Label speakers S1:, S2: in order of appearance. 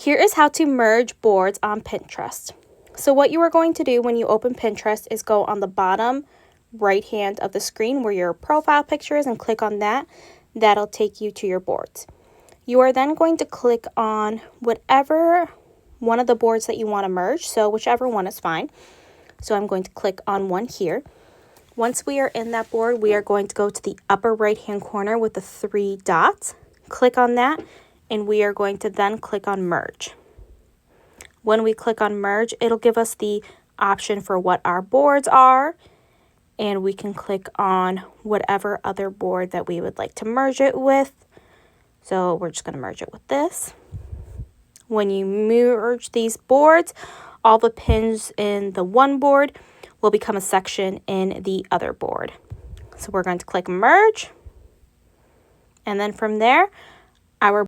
S1: Here is how to merge boards on Pinterest. So what you are going to do when you open Pinterest is go on the bottom right hand of the screen where your profile picture is and click on that. That'll take you to your boards. You are then going to click on whatever one of the boards that you want to merge. So whichever one is fine. So I'm going to click on one here. Once we are in that board, we are going to go to the upper right hand corner with the 3 dots. Click on that. And we are going to then click on merge. When we click on merge, it'll give us the option for what our boards are, and we can click on whatever other board that we would like to merge it with. So we're just going to merge it with this. When you merge these boards, all the pins in the one board will become a section in the other board. So we're going to click merge, and then from there, our